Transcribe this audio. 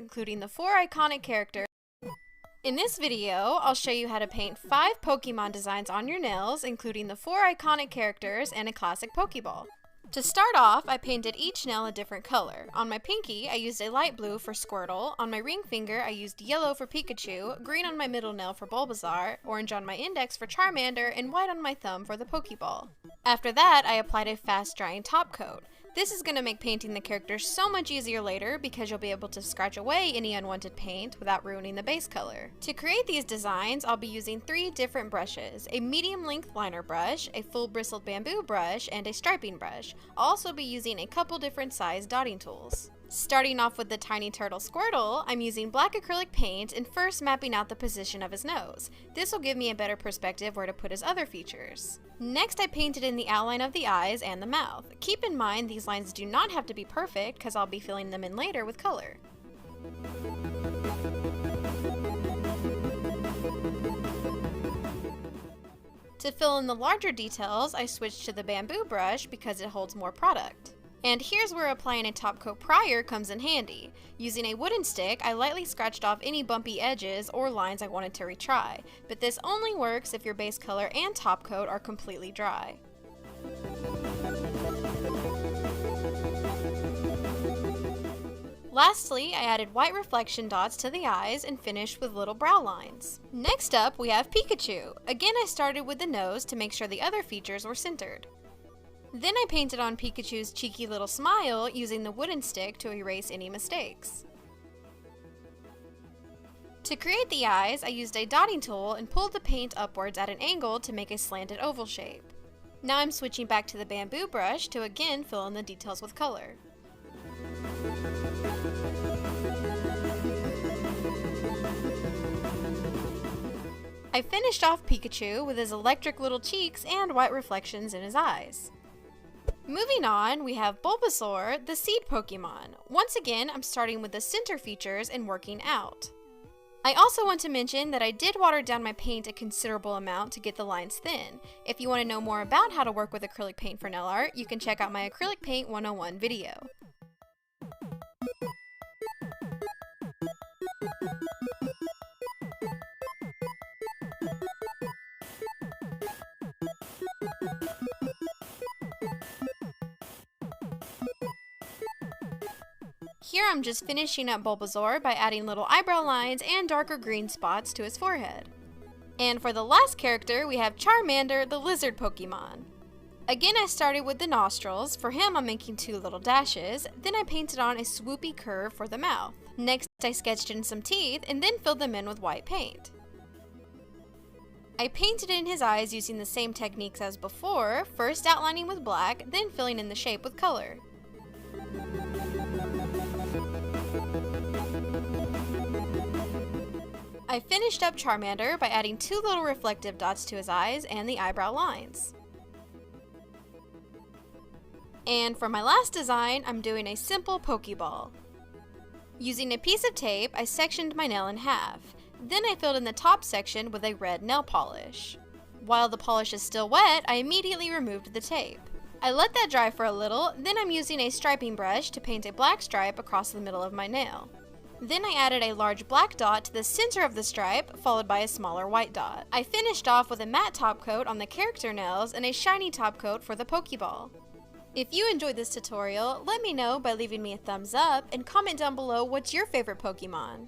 including the 4 iconic characters. In this video, I'll show you how to paint 5 Pokemon designs on your nails, including the 4 iconic characters and a classic Pokeball. To start off, I painted each nail a different color. On my pinky, I used a light blue for Squirtle. On my ring finger, I used yellow for Pikachu, green on my middle nail for Bulbasaur, orange on my index for Charmander, and white on my thumb for the Pokeball. After that, I applied a fast-drying top coat. This is going to make painting the characters so much easier later because you'll be able to scratch away any unwanted paint without ruining the base color. To create these designs, I'll be using 3 different brushes: a medium-length liner brush, a full bristled bamboo brush, and a striping brush. I'll also be using a couple different size dotting tools. Starting off with the tiny turtle Squirtle, I'm using black acrylic paint and first mapping out the position of his nose. This will give me a better perspective where to put his other features. Next, I painted in the outline of the eyes and the mouth. Keep in mind these lines do not have to be perfect because I'll be filling them in later with color. To fill in the larger details, I switched to the bamboo brush because it holds more product. And here's where applying a top coat prior comes in handy. Using a wooden stick, I lightly scratched off any bumpy edges or lines I wanted to retry, but this only works if your base color and top coat are completely dry. Lastly, I added white reflection dots to the eyes and finished with little brow lines. Next up, we have Pikachu. Again, I started with the nose to make sure the other features were centered. Then I painted on Pikachu's cheeky little smile using the wooden stick to erase any mistakes. To create the eyes, I used a dotting tool and pulled the paint upwards at an angle to make a slanted oval shape. Now I'm switching back to the bamboo brush to again fill in the details with color. I finished off Pikachu with his electric little cheeks and white reflections in his eyes. Moving on, we have Bulbasaur, the seed Pokemon. Once again, I'm starting with the center features and working out. I also want to mention that I did water down my paint a considerable amount to get the lines thin. If you want to know more about how to work with acrylic paint for nail art, you can check out my Acrylic Paint 101 video. Here I'm just finishing up Bulbasaur by adding little eyebrow lines and darker green spots to his forehead. And for the last character, we have Charmander, the lizard Pokemon. Again, I started with the nostrils. For him, I'm making 2 little dashes. Then I painted on a swoopy curve for the mouth. Next, I sketched in some teeth and then filled them in with white paint. I painted in his eyes using the same techniques as before, first outlining with black, then filling in the shape with color. I finished up Charmander by adding 2 little reflective dots to his eyes and the eyebrow lines. And for my last design, I'm doing a simple Pokeball. Using a piece of tape, I sectioned my nail in half. Then I filled in the top section with a red nail polish. While the polish is still wet, I immediately removed the tape. I let that dry for a little, then I'm using a striping brush to paint a black stripe across the middle of my nail. Then I added a large black dot to the center of the stripe, followed by a smaller white dot. I finished off with a matte top coat on the character nails and a shiny top coat for the Pokeball. If you enjoyed this tutorial, let me know by leaving me a thumbs up and comment down below what's your favorite Pokemon.